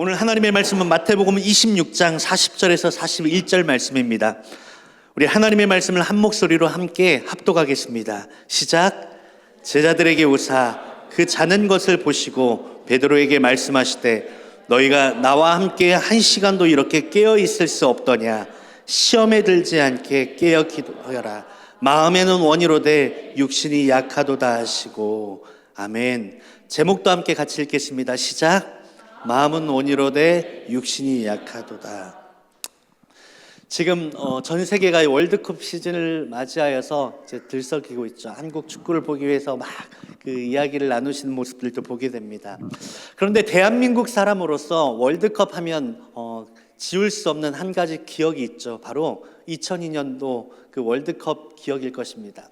오늘 하나님의 말씀은 마태복음 26장 40절에서 41절 말씀입니다. 우리 하나님의 말씀을 한 목소리로 함께 합독하겠습니다. 시작. 제자들에게 오사 그 자는 것을 보시고 베드로에게 말씀하시되 너희가 나와 함께 한 시간도 이렇게 깨어 있을 수 없더냐. 시험에 들지 않게 깨어 기도하여라. 마음에는 원이로되 육신이 약하도다 하시고. 아멘. 제목도 함께 같이 읽겠습니다. 시작. 마음은 원이로되 육신이 약하도다. 지금 전 세계가 월드컵 시즌을 맞이하여서 이제 들썩이고 있죠. 한국 축구를 보기 위해서 막 그 이야기를 나누시는 모습들도 보게 됩니다. 그런데 대한민국 사람으로서 월드컵 하면 지울 수 없는 한 가지 기억이 있죠. 바로 2002년도 그 월드컵 기억일 것입니다.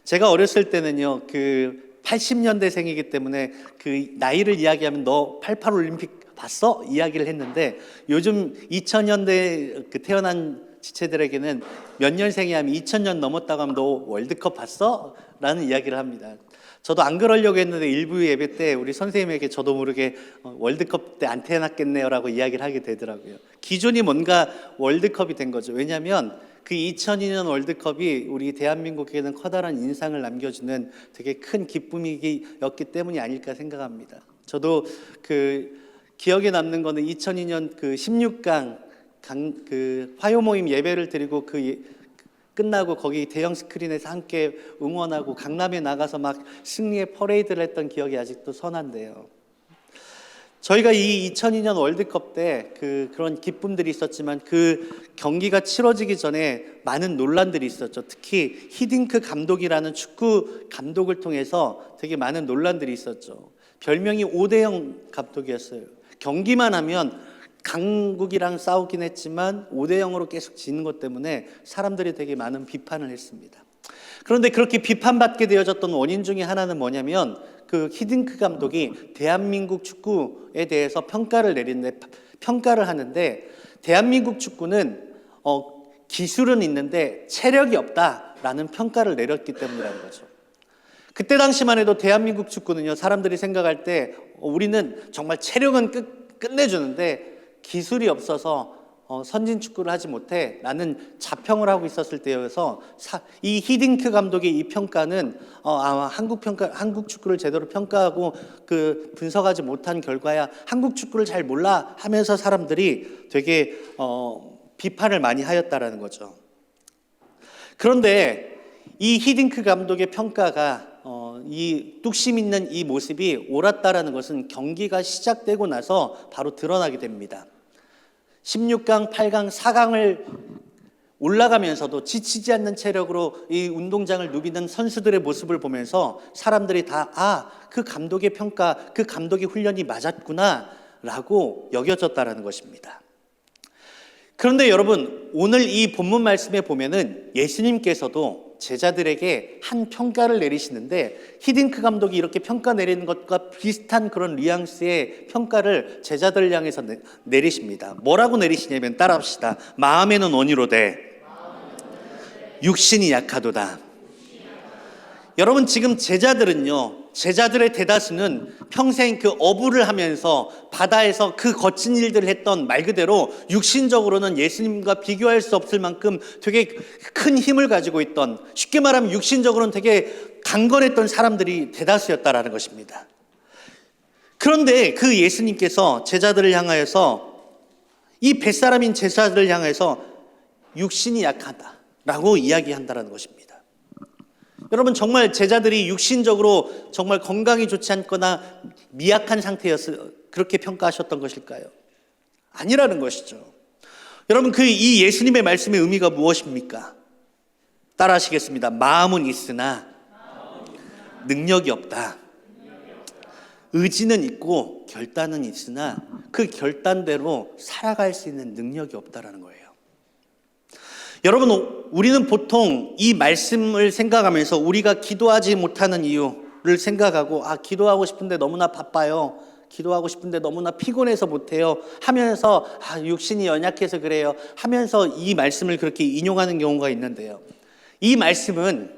제가 어렸을 때는요, 그 80년대생이기 때문에 그 나이를 이야기하면 너 88 올림픽 봤어? 이야기를 했는데 요즘 2000년대 그 태어난 지체들에게는 몇 년생이 하면 2000년 넘었다고 하면 너 월드컵 봤어? 라는 이야기를 합니다. 저도 안 그러려고 했는데 일부 예배 때 우리 선생님에게 저도 모르게 월드컵 때 안 태어났겠네요 라고 이야기를 하게 되더라고요. 기존이 뭔가 월드컵이 된 거죠. 왜냐하면 그 2002년 월드컵이 우리 대한민국에게는 커다란 인상을 남겨주는 되게 큰 기쁨이었기 때문이 아닐까 생각합니다. 저도 그 기억에 남는 거는 2002년 그 16강 그 화요 모임 예배를 드리고 끝나고 거기 대형 스크린에서 함께 응원하고 강남에 나가서 막 승리의 퍼레이드를 했던 기억이 아직도 선한데요. 저희가 이 2002년 월드컵 때 그런 기쁨들이 있었지만 그 경기가 치러지기 전에 많은 논란들이 있었죠. 특히 히딩크 감독이라는 축구 감독을 통해서 되게 많은 논란들이 있었죠. 별명이 5대0 감독이었어요. 경기만 하면 강국이랑 싸우긴 했지만 5대0으로 계속 지는 것 때문에 사람들이 되게 많은 비판을 했습니다. 그런데 그렇게 비판받게 되어졌던 원인 중에 하나는 뭐냐면 그 히딩크 감독이 대한민국 축구에 대해서 평가를 하는데 대한민국 축구는 기술은 있는데 체력이 없다라는 평가를 내렸기 때문이라는 거죠. 그때 당시만 해도 대한민국 축구는요, 사람들이 생각할 때 우리는 정말 체력은 끝내주는데 기술이 없어서 선진 축구를 하지 못해 라는 자평을 하고 있었을 때여서 이 히딩크 감독의 이 평가는 아마 한국 축구를 제대로 평가하고 그 분석하지 못한 결과야 한국 축구를 잘 몰라 하면서 사람들이 되게 비판을 많이 하였다라는 거죠. 그런데 이 히딩크 감독의 평가가 이 뚝심 있는 이 모습이 옳았다라는 것은 경기가 시작되고 나서 바로 드러나게 됩니다. 16강, 8강, 4강을 올라가면서도 지치지 않는 체력으로 이 운동장을 누비는 선수들의 모습을 보면서 사람들이 다 그 감독의 평가, 그 감독의 훈련이 맞았구나 라고 여겨졌다라는 것입니다. 그런데 여러분, 오늘 이 본문 말씀에 보면은 예수님께서도 제자들에게 한 평가를 내리시는데 히딩크 감독이 이렇게 평가 내리는 것과 비슷한 그런 뉘앙스의 평가를 제자들 향해서 내리십니다. 뭐라고 내리시냐면 따라합시다. 마음에는 원이로되 육신이 약하도다. 여러분, 지금 제자들의 대다수는 평생 그 어부를 하면서 바다에서 그 거친 일들을 했던 말 그대로 육신적으로는 예수님과 비교할 수 없을 만큼 되게 큰 힘을 가지고 있던, 쉽게 말하면 육신적으로는 되게 강건했던 사람들이 대다수였다라는 것입니다. 그런데 그 예수님께서 제자들을 향하여서, 이 뱃사람인 제자들을 향해서 육신이 약하다라고 이야기한다라는 것입니다. 여러분, 정말 제자들이 육신적으로 정말 건강이 좋지 않거나 미약한 상태여서 그렇게 평가하셨던 것일까요? 아니라는 것이죠. 여러분, 이 예수님의 말씀의 의미가 무엇입니까? 따라 하시겠습니다. 마음은 있으나 능력이 없다. 의지는 있고 결단은 있으나 그 결단대로 살아갈 수 있는 능력이 없다라는 거예요. 여러분, 우리는 보통 이 말씀을 생각하면서 우리가 기도하지 못하는 이유를 생각하고 기도하고 싶은데 너무나 바빠요. 기도하고 싶은데 너무나 피곤해서 못해요. 하면서 육신이 연약해서 그래요. 하면서 이 말씀을 그렇게 인용하는 경우가 있는데요. 이 말씀은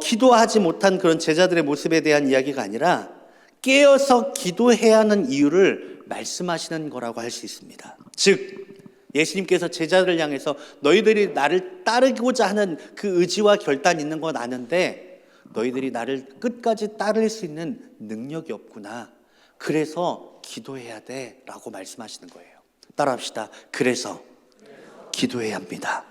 기도하지 못한 그런 제자들의 모습에 대한 이야기가 아니라 깨어서 기도해야 하는 이유를 말씀하시는 거라고 할 수 있습니다. 즉 예수님께서 제자들을 향해서 너희들이 나를 따르고자 하는 그 의지와 결단이 있는 건 아는데 너희들이 나를 끝까지 따를 수 있는 능력이 없구나. 그래서 기도해야 돼 라고 말씀하시는 거예요. 따라합시다. 그래서 기도해야 합니다.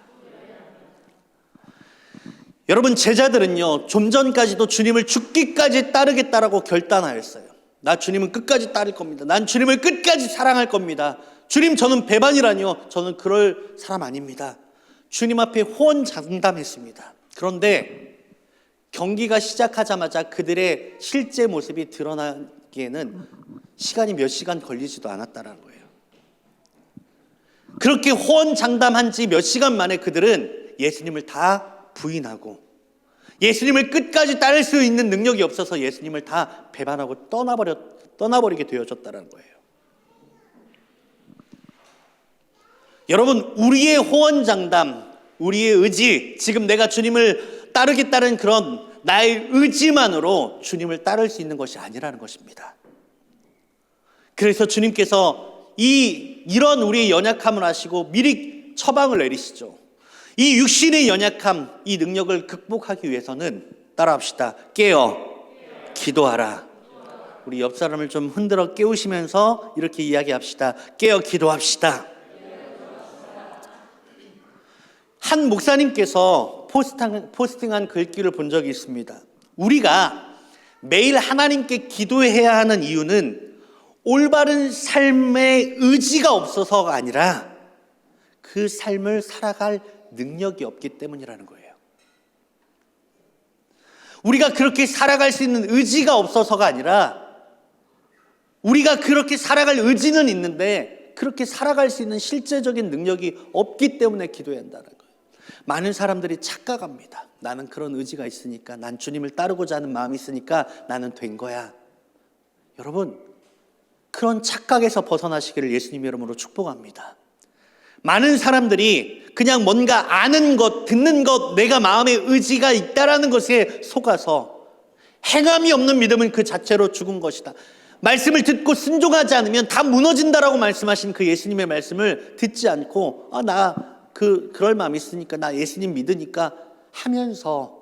여러분, 제자들은요, 좀 전까지도 주님을 죽기까지 따르겠다라고 결단하였어요. 나 주님은 끝까지 따를 겁니다. 난 주님을 끝까지 사랑할 겁니다. 주님, 저는 배반이라니요. 저는 그럴 사람 아닙니다. 주님 앞에 호언장담했습니다. 그런데 경기가 시작하자마자 그들의 실제 모습이 드러나기에는 시간이 몇 시간 걸리지도 않았다는 거예요. 그렇게 호언장담한 지 몇 시간 만에 그들은 예수님을 다 부인하고 예수님을 끝까지 따를 수 있는 능력이 없어서 예수님을 다 배반하고 떠나버리게 되어졌다는 거예요. 여러분, 우리의 호언장담, 우리의 의지, 지금 내가 주님을 따르겠다는 그런 나의 의지만으로 주님을 따를 수 있는 것이 아니라는 것입니다. 그래서 주님께서 이런 우리의 연약함을 아시고 미리 처방을 내리시죠. 이 육신의 연약함, 이 능력을 극복하기 위해서는 따라합시다. 깨어 기도하라. 우리 옆 사람을 좀 흔들어 깨우시면서 이렇게 이야기합시다. 깨어 기도합시다. 한 목사님께서 포스팅한 글귀를 본 적이 있습니다. 우리가 매일 하나님께 기도해야 하는 이유는 올바른 삶의 의지가 없어서가 아니라 그 삶을 살아갈 능력이 없기 때문이라는 거예요. 우리가 그렇게 살아갈 수 있는 의지가 없어서가 아니라 우리가 그렇게 살아갈 의지는 있는데 그렇게 살아갈 수 있는 실제적인 능력이 없기 때문에 기도해야 한다는 거예요. 많은 사람들이 착각합니다. 나는 그런 의지가 있으니까, 난 주님을 따르고자 하는 마음이 있으니까 나는 된 거야. 여러분, 그런 착각에서 벗어나시기를 예수님의 이름으로 축복합니다. 많은 사람들이 그냥 뭔가 아는 것, 듣는 것, 내가 마음에 의지가 있다라는 것에 속아서 행함이 없는 믿음은 그 자체로 죽은 것이다. 말씀을 듣고 순종하지 않으면 다 무너진다라고 말씀하신 그 예수님의 말씀을 듣지 않고 그럴 마음이 있으니까 나 예수님 믿으니까 하면서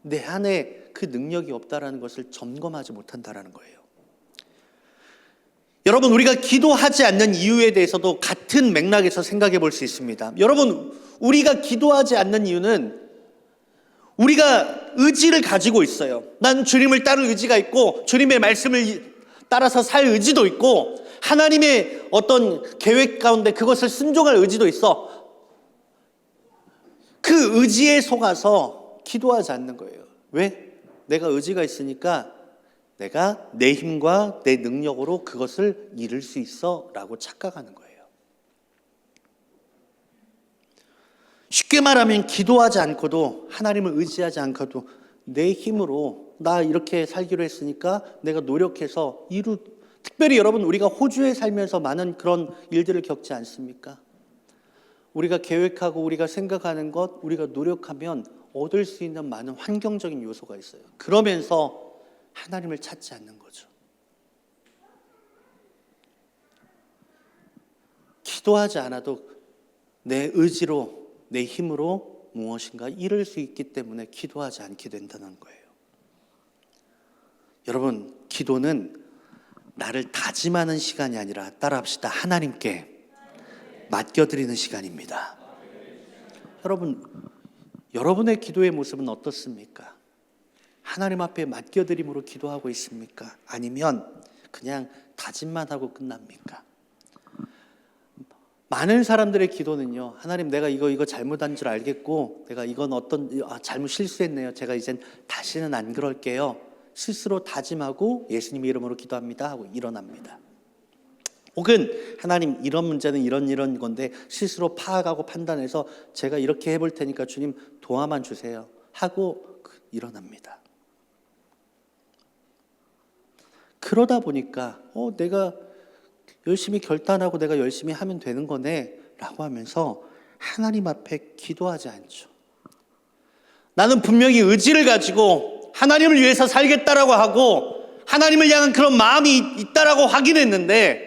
내 안에 그 능력이 없다라는 것을 점검하지 못한다라는 거예요. 여러분, 우리가 기도하지 않는 이유에 대해서도 같은 맥락에서 생각해 볼 수 있습니다. 여러분, 우리가 기도하지 않는 이유는 우리가 의지를 가지고 있어요. 난 주님을 따를 의지가 있고 주님의 말씀을 따라서 살 의지도 있고 하나님의 어떤 계획 가운데 그것을 순종할 의지도 있어. 그 의지에 속아서 기도하지 않는 거예요. 왜? 내가 의지가 있으니까 내가 내 힘과 내 능력으로 그것을 이룰 수 있어 라고 착각하는 거예요. 쉽게 말하면 기도하지 않고도, 하나님을 의지하지 않고도 내 힘으로 나 이렇게 살기로 했으니까 내가 노력해서 특별히 여러분, 우리가 호주에 살면서 많은 그런 일들을 겪지 않습니까? 우리가 계획하고 우리가 생각하는 것, 우리가 노력하면 얻을 수 있는 많은 환경적인 요소가 있어요. 그러면서 하나님을 찾지 않는 거죠. 기도하지 않아도 내 의지로, 내 힘으로 무엇인가 이룰 수 있기 때문에 기도하지 않게 된다는 거예요. 여러분, 기도는 나를 다짐하는 시간이 아니라, 따라합시다, 하나님께 맡겨드리는 시간입니다. 여러분, 여러분의 기도의 모습은 어떻습니까? 하나님 앞에 맡겨드림으로 기도하고 있습니까? 아니면 그냥 다짐만 하고 끝납니까? 많은 사람들의 기도는요, 하나님, 내가 이거 잘못한 줄 알겠고 내가 이건 잘못 실수했네요. 제가 이젠 다시는 안 그럴게요. 스스로 다짐하고 예수님의 이름으로 기도합니다 하고 일어납니다. 혹은 하나님, 이런 문제는 이런 건데 스스로 파악하고 판단해서 제가 이렇게 해볼 테니까 주님 도와만 주세요 하고 일어납니다. 그러다 보니까 내가 열심히 결단하고 내가 열심히 하면 되는 거네 라고 하면서 하나님 앞에 기도하지 않죠. 나는 분명히 의지를 가지고 하나님을 위해서 살겠다라고 하고 하나님을 향한 그런 마음이 있다라고 확인했는데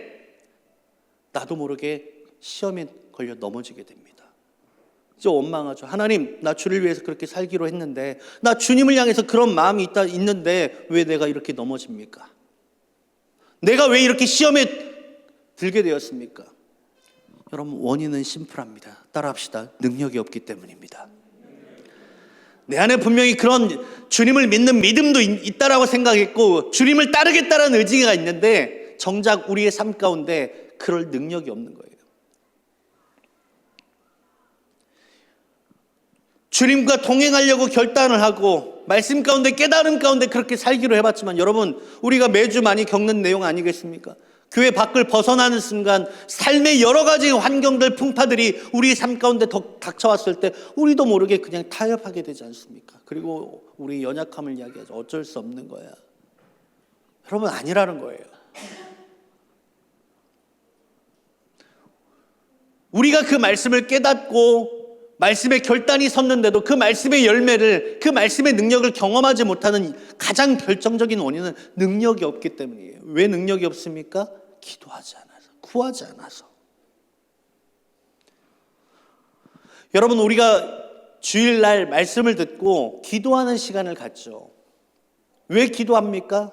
나도 모르게 시험에 걸려 넘어지게 됩니다. 이제 원망하죠. 하나님, 나 주를 위해서 그렇게 살기로 했는데, 나 주님을 향해서 그런 마음이 있는데 왜 내가 이렇게 넘어집니까? 내가 왜 이렇게 시험에 들게 되었습니까? 여러분, 원인은 심플합니다. 따라합시다. 능력이 없기 때문입니다. 내 안에 분명히 그런 주님을 믿는 믿음도 있다라고 생각했고 주님을 따르겠다는 의지가 있는데 정작 우리의 삶 가운데 그럴 능력이 없는 거예요. 주님과 동행하려고 결단을 하고 말씀 가운데 깨달음 가운데 그렇게 살기로 해봤지만 여러분, 우리가 매주 많이 겪는 내용 아니겠습니까? 교회 밖을 벗어나는 순간 삶의 여러 가지 환경들, 풍파들이 우리 삶 가운데 닥쳐왔을 때 우리도 모르게 그냥 타협하게 되지 않습니까? 그리고 우리 연약함을 이야기하죠. 어쩔 수 없는 거야. 여러분, 아니라는 거예요. 우리가 그 말씀을 깨닫고 말씀의 결단이 섰는데도 그 말씀의 열매를, 그 말씀의 능력을 경험하지 못하는 가장 결정적인 원인은 능력이 없기 때문이에요. 왜 능력이 없습니까? 기도하지 않아서, 구하지 않아서. 여러분, 우리가 주일날 말씀을 듣고 기도하는 시간을 갖죠. 왜 기도합니까?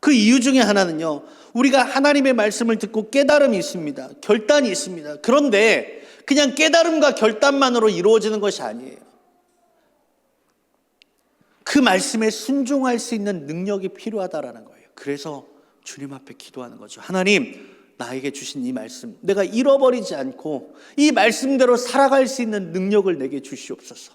그 이유 중에 하나는요, 우리가 하나님의 말씀을 듣고 깨달음이 있습니다. 결단이 있습니다. 그런데 그냥 깨달음과 결단만으로 이루어지는 것이 아니에요. 그 말씀에 순종할 수 있는 능력이 필요하다라는 거예요. 그래서 주님 앞에 기도하는 거죠. 하나님, 나에게 주신 이 말씀, 내가 잃어버리지 않고 이 말씀대로 살아갈 수 있는 능력을 내게 주시옵소서.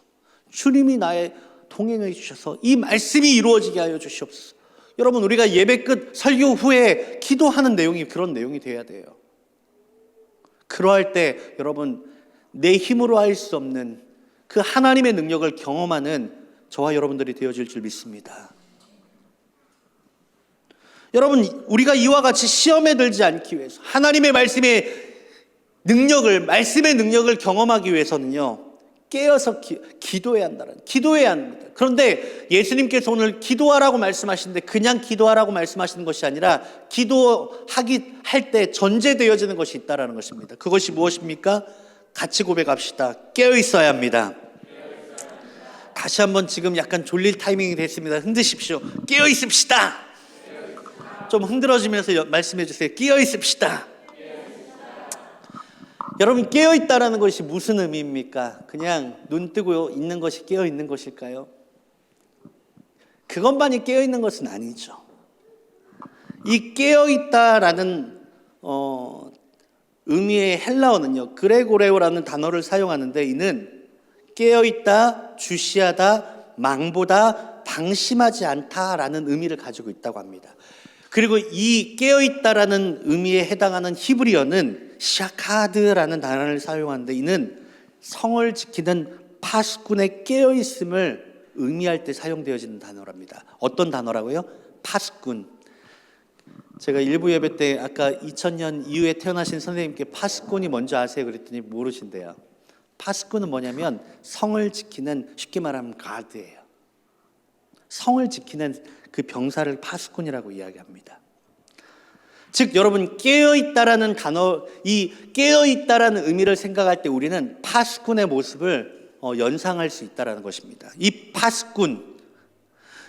주님이 나의 동행해 주셔서 이 말씀이 이루어지게 하여 주시옵소서. 여러분, 우리가 예배 끝 설교 후에 기도하는 내용이 그런 내용이 돼야 돼요. 그러할 때 여러분, 내 힘으로 할 수 없는 그 하나님의 능력을 경험하는 저와 여러분들이 되어질 줄 믿습니다. 여러분, 우리가 이와 같이 시험에 들지 않기 위해서 하나님의 말씀의 능력을 경험하기 위해서는요, 깨어서 기도해야 기도해야 합니다. 그런데 예수님께서 오늘 기도하라고 말씀하시는데 그냥 기도하라고 말씀하시는 것이 아니라 할 때 전제되어지는 것이 있다라는 것입니다. 그것이 무엇입니까? 같이 고백합시다. 깨어 있어야 합니다. 다시 한번, 지금 약간 졸릴 타이밍이 됐습니다. 흔드십시오. 깨어 있읍시다. 좀 흔들어지면서 말씀해 주세요. 깨어 있읍시다. 여러분, 깨어 있다라는 것이 무슨 의미입니까? 그냥 눈 뜨고 있는 것이 깨어 있는 것일까요? 그것만이 깨어 있는 것은 아니죠. 이 깨어 있다라는 의미의 헬라어는요, 그레고레오라는 단어를 사용하는데 이는 깨어 있다, 주시하다, 망보다, 방심하지 않다라는 의미를 가지고 있다고 합니다. 그리고 이 깨어있다라는 의미에 해당하는 히브리어는 샤카드라는 단어를 사용하는데 이는 성을 지키는 파수꾼의 깨어있음을 의미할 때 사용되어지는 단어랍니다. 어떤 단어라고요? 파수꾼. 제가 일부 예배 때 아까 2000년 이후에 태어나신 선생님께 파수꾼이 뭔지 아세요? 그랬더니 모르신대요. 파수꾼은 뭐냐면 성을 지키는, 쉽게 말하면 가드예요. 성을 지키는 그 병사를 파수꾼이라고 이야기합니다. 즉 여러분, 깨어있다라는 단어, 이 깨어있다라는 의미를 생각할 때 우리는 파수꾼의 모습을 연상할 수 있다라는 것입니다. 이 파수꾼,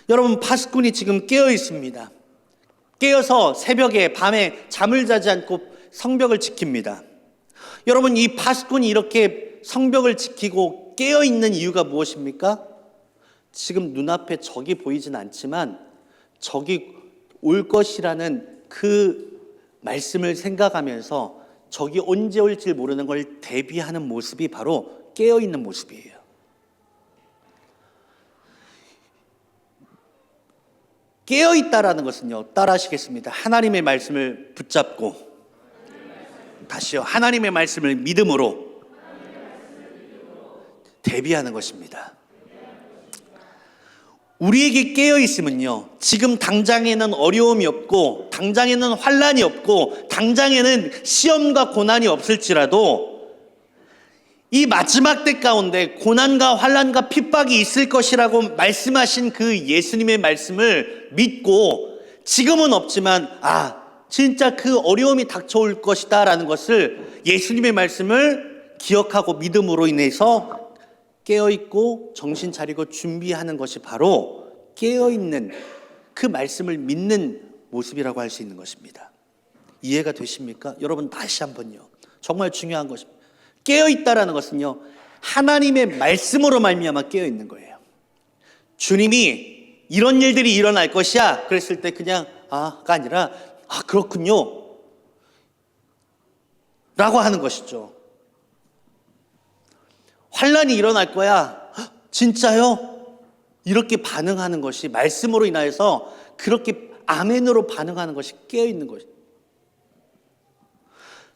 여러분, 파수꾼이 지금 깨어 있습니다. 깨어서 새벽에, 밤에 잠을 자지 않고 성벽을 지킵니다. 여러분, 이 파수꾼이 이렇게 성벽을 지키고 깨어 있는 이유가 무엇입니까? 지금 눈앞에 적이 보이진 않지만 적이 올 것이라는 그 말씀을 생각하면서 적이 언제 올지 모르는 걸 대비하는 모습이 바로 깨어있는 모습이에요. 깨어있다라는 것은요, 따라하시겠습니다. 하나님의 말씀을 붙잡고, 다시요, 하나님의 말씀을 믿음으로 대비하는 것입니다. 우리에게 깨어있으면요, 지금 당장에는 어려움이 없고 당장에는 환난이 없고 당장에는 시험과 고난이 없을지라도 이 마지막 때 가운데 고난과 환난과 핍박이 있을 것이라고 말씀하신 그 예수님의 말씀을 믿고 지금은 없지만 진짜 그 어려움이 닥쳐올 것이다 라는 것을 예수님의 말씀을 기억하고 믿음으로 인해서 깨어있고 정신 차리고 준비하는 것이 바로 깨어있는 그 말씀을 믿는 모습이라고 할 수 있는 것입니다. 이해가 되십니까? 여러분 다시 한번요. 정말 중요한 것입니다. 깨어있다라는 것은요, 하나님의 말씀으로 말미암아 깨어있는 거예요. 주님이 이런 일들이 일어날 것이야 그랬을 때 그냥 가 아니라 그렇군요 라고 하는 것이죠. 환란이 일어날 거야. 진짜요? 이렇게 반응하는 것이 말씀으로 인하여서 그렇게 아멘으로 반응하는 것이 깨어있는 것이죠.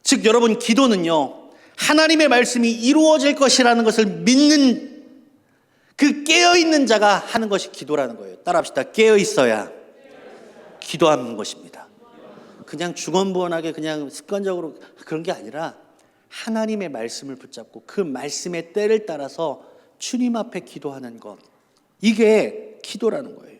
즉 여러분, 기도는요, 하나님의 말씀이 이루어질 것이라는 것을 믿는 그 깨어있는 자가 하는 것이 기도라는 거예요. 따라합시다. 깨어있어야 기도하는 것입니다. 그냥 주권부원하게 그냥 습관적으로 그런 게 아니라 하나님의 말씀을 붙잡고 그 말씀의 때를 따라서 주님 앞에 기도하는 것, 이게 기도라는 거예요.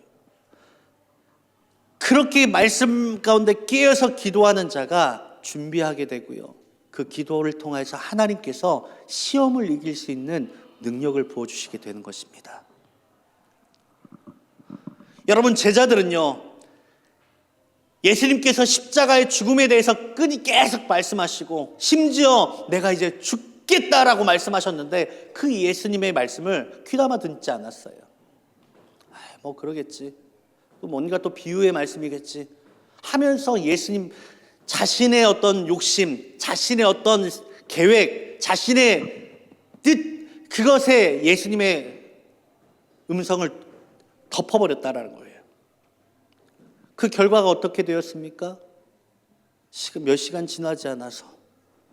그렇게 말씀 가운데 깨어서 기도하는 자가 준비하게 되고요, 그 기도를 통해서 하나님께서 시험을 이길 수 있는 능력을 부어주시게 되는 것입니다. 여러분, 제자들은요, 예수님께서 십자가의 죽음에 대해서 끈이 계속 말씀하시고 심지어 내가 이제 죽겠다라고 말씀하셨는데 그 예수님의 말씀을 귀담아 듣지 않았어요. 뭐 그러겠지, 또 뭔가 또 비유의 말씀이겠지 하면서 예수님 자신의 어떤 욕심, 자신의 어떤 계획, 자신의 뜻, 그것에 예수님의 음성을 덮어버렸다라는 거예요. 그 결과가 어떻게 되었습니까? 몇 시간 지나지 않아서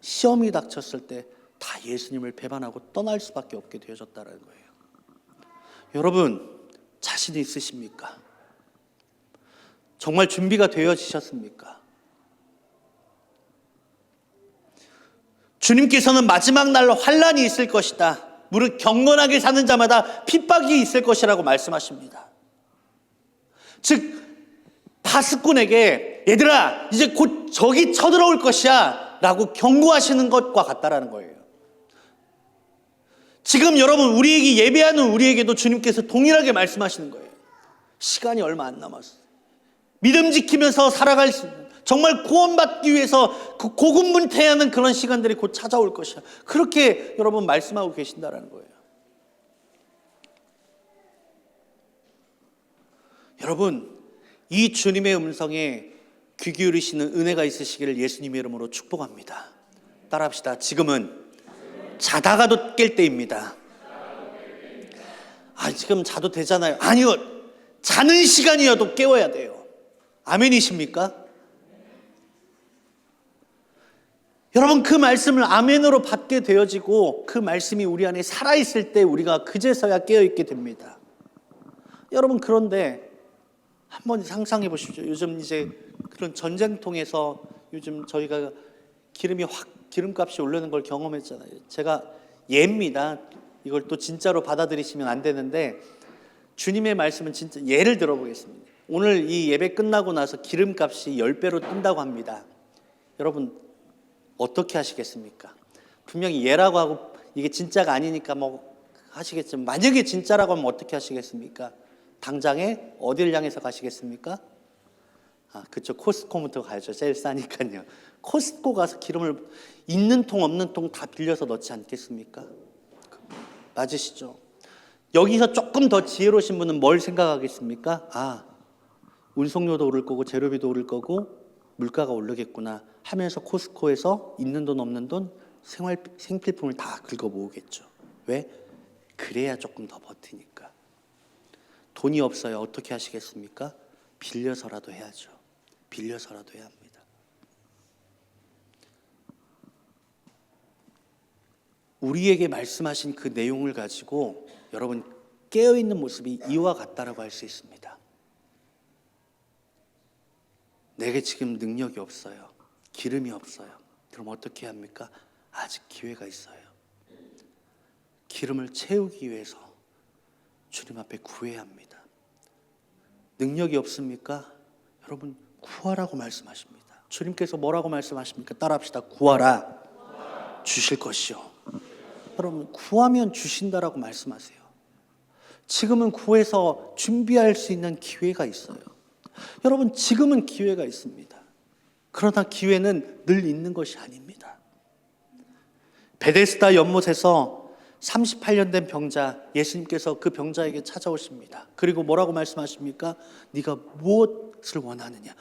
시험이 닥쳤을 때 다 예수님을 배반하고 떠날 수밖에 없게 되어졌다는 거예요. 여러분, 자신이 있으십니까? 정말 준비가 되어지셨습니까? 주님께서는 마지막 날 환란이 있을 것이다, 무릇 경건하게 사는 자마다 핍박이 있을 것이라고 말씀하십니다. 즉 파수꾼에게 얘들아 이제 곧 적이 쳐들어올 것이야 라고 경고하시는 것과 같다라는 거예요. 지금 여러분, 우리에게 예배하는 우리에게도 주님께서 동일하게 말씀하시는 거예요. 시간이 얼마 안 남았어요. 믿음 지키면서 살아갈 수 있는, 정말 구원받기 위해서 그 고군분투하는 그런 시간들이 곧 찾아올 것이야, 그렇게 여러분 말씀하고 계신다라는 거예요. 여러분, 이 주님의 음성에 귀 기울이시는 은혜가 있으시기를 예수님의 이름으로 축복합니다. 따라합시다. 지금은 자다가도 깰 때입니다. 지금 자도 되잖아요. 아니요, 자는 시간이어도 깨워야 돼요. 아멘이십니까? 여러분, 그 말씀을 아멘으로 받게 되어지고 그 말씀이 우리 안에 살아있을 때 우리가 그제서야 깨어있게 됩니다. 여러분, 그런데 한번 상상해 보십시오. 요즘 이제 그런 전쟁통에서 요즘 저희가 기름값이 오르는 걸 경험했잖아요. 제가 예입니다. 이걸 또 진짜로 받아들이시면 안 되는데 주님의 말씀은 진짜 예를 들어보겠습니다. 오늘 이 예배 끝나고 나서 기름값이 10배로 뜬다고 합니다. 여러분 어떻게 하시겠습니까? 분명히 예라고 하고 이게 진짜가 아니니까 뭐 하시겠지만 만약에 진짜라고 하면 어떻게 하시겠습니까? 당장에 어디를 향해서 가시겠습니까? 그쪽 코스트코부터 가야죠. 제일 싸니까요. 코스트코 가서 기름을 있는 통 없는 통 다 빌려서 넣지 않겠습니까? 맞으시죠? 여기서 조금 더 지혜로우신 분은 뭘 생각하겠습니까? 운송료도 오를 거고 재료비도 오를 거고 물가가 오르겠구나 하면서 코스트코에서 있는 돈 없는 돈 생필품을 다 긁어 모으겠죠. 왜? 그래야 조금 더 버티니까. 돈이 없어요. 어떻게 하시겠습니까? 빌려서라도 해야죠. 빌려서라도 해야 합니다. 우리에게 말씀하신 그 내용을 가지고 여러분 깨어있는 모습이 이와 같다라고 할 수 있습니다. 내게 지금 능력이 없어요. 기름이 없어요. 그럼 어떻게 합니까? 아직 기회가 있어요. 기름을 채우기 위해서 주님 앞에 구해야 합니다. 능력이 없습니까? 여러분 구하라고 말씀하십니다. 주님께서 뭐라고 말씀하십니까? 따라합시다. 구하라 주실 것이요. 여러분, 구하면 주신다라고 말씀하세요. 지금은 구해서 준비할 수 있는 기회가 있어요. 여러분, 지금은 기회가 있습니다. 그러나 기회는 늘 있는 것이 아닙니다. 베데스다 연못에서 38년 된 병자, 예수님께서 그 병자에게 찾아오십니다. 그리고 뭐라고 말씀하십니까? 네가 무엇을 원하느냐?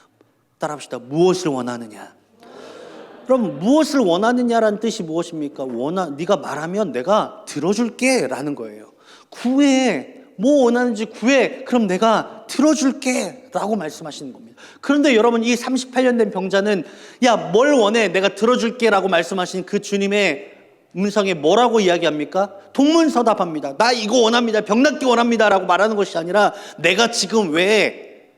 따라합시다. 무엇을 원하느냐? 그럼 무엇을 원하느냐라는 뜻이 무엇입니까? 네가 말하면 내가 들어줄게 라는 거예요. 구해. 뭐 원하는지 구해. 그럼 내가 들어줄게 라고 말씀하시는 겁니다. 그런데 여러분, 이 38년 된 병자는 야, 뭘 원해? 내가 들어줄게 라고 말씀하신 그 주님의 음성에 뭐라고 이야기합니까? 동문서답합니다. 나 이거 원합니다. 병 낫기 원합니다 라고 말하는 것이 아니라 내가 지금 왜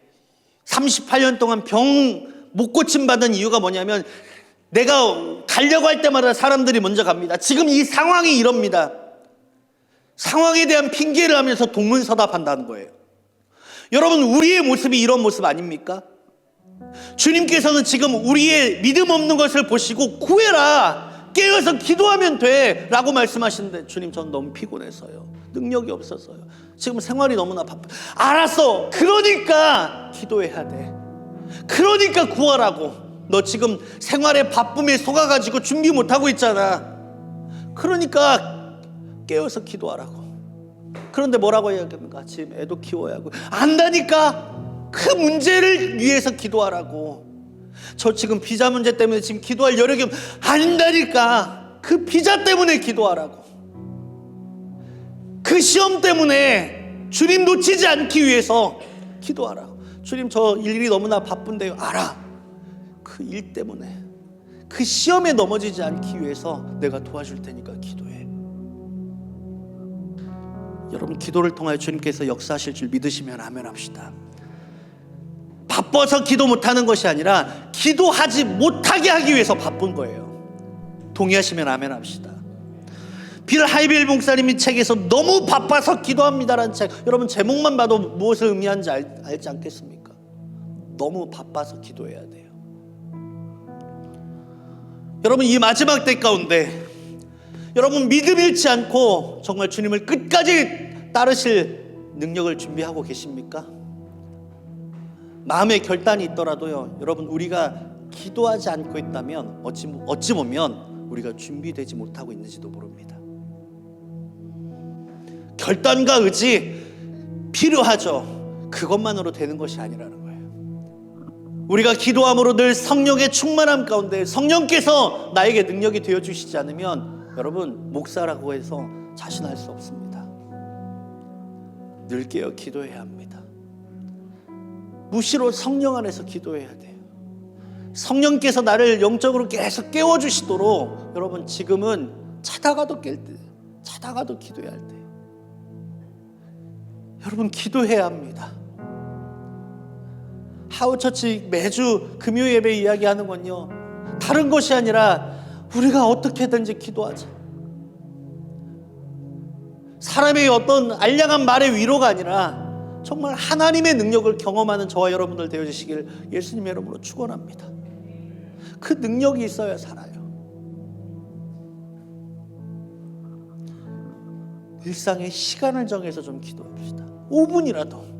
38년 동안 병 못 고침받은 이유가 뭐냐면 내가 가려고 할 때마다 사람들이 먼저 갑니다. 지금 이 상황이 이럽니다. 상황에 대한 핑계를 하면서 동문서답한다는 거예요. 여러분, 우리의 모습이 이런 모습 아닙니까? 주님께서는 지금 우리의 믿음 없는 것을 보시고 구해라, 깨어서 기도하면 돼 라고 말씀하시는데, 주님, 전 너무 피곤해서요, 능력이 없어서요, 지금 생활이 너무나 바빠. 알았어, 그러니까 기도해야 돼. 그러니까 구하라고. 너 지금 생활의 바쁨에 속아가지고 준비 못하고 있잖아. 그러니까 깨어서 기도하라고. 그런데 뭐라고 이야기합니까? 지금 애도 키워야 하고. 안다니까. 그 문제를 위해서 기도하라고. 저 지금 비자 문제 때문에 지금 기도할 여력이 안다니까. 그 비자 때문에 기도하라고. 그 시험 때문에 주님 놓치지 않기 위해서 기도하라고. 주님, 저 일이 너무나 바쁜데요. 알아. 그 일 때문에, 그 시험에 넘어지지 않기 위해서 내가 도와줄 테니까 기도해. 여러분, 기도를 통하여 주님께서 역사하실 줄 믿으시면 아멘 합시다. 바빠서 기도 못하는 것이 아니라 기도하지 못하게 하기 위해서 바쁜 거예요. 동의하시면 아멘 합시다. 빌 하이빌 목사님이 책에서 너무 바빠서 기도합니다라는 책, 여러분 제목만 봐도 무엇을 의미하는지 알지 않겠습니까? 너무 바빠서 기도해야 돼요. 여러분, 이 마지막 때 가운데 여러분 믿음 잃지 않고 정말 주님을 끝까지 따르실 능력을 준비하고 계십니까? 마음의 결단이 있더라도요, 여러분, 우리가 기도하지 않고 있다면 어찌 보면 우리가 준비되지 못하고 있는지도 모릅니다. 결단과 의지 필요하죠. 그것만으로 되는 것이 아니라는 거예요. 우리가 기도함으로 늘 성령의 충만함 가운데 성령께서 나에게 능력이 되어주시지 않으면 여러분, 목사라고 해서 자신할 수 없습니다. 늘 깨어 기도해야 합니다. 무시로 성령 안에서 기도해야 돼요. 성령께서 나를 영적으로 계속 깨워주시도록 여러분, 지금은 자다가도 깰 때, 자다가도 기도해야 할 때, 여러분 기도해야 합니다. 하우처치 매주 금요 예배 이야기하는 건요, 다른 것이 아니라 우리가 어떻게든지 기도하자. 사람의 어떤 알량한 말의 위로가 아니라 정말 하나님의 능력을 경험하는 저와 여러분들 되어주시길 예수님의 이름으로 축원합니다. 그 능력이 있어야 살아요. 일상에 시간을 정해서 좀 기도합시다. 5분이라도.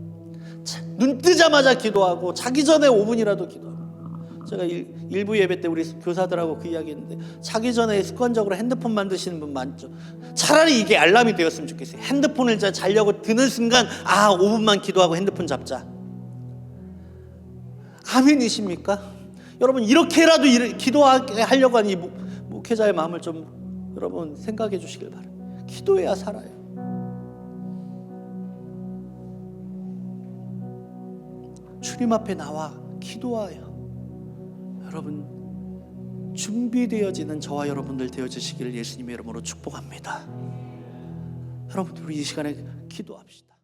눈 뜨자마자 기도하고 자기 전에 5분이라도 기도하고. 제가 일부 예배 때 우리 교사들하고 그 이야기 했는데, 자기 전에 습관적으로 핸드폰 만드시는 분 많죠. 차라리 이게 알람이 되었으면 좋겠어요. 핸드폰을 자려고 드는 순간 5분만 기도하고 핸드폰 잡자. 아멘이십니까? 여러분, 이렇게라도 기도하게 하려고 하는 이 목회자의 마음을 좀 여러분 생각해 주시길 바랍니다. 기도해야 살아요. 주님 앞에 나와 기도하여 여러분 준비되어지는 저와 여러분들 되어지시기를 예수님의 이름으로 축복합니다. 여러분, 우리 이 시간에 기도합시다.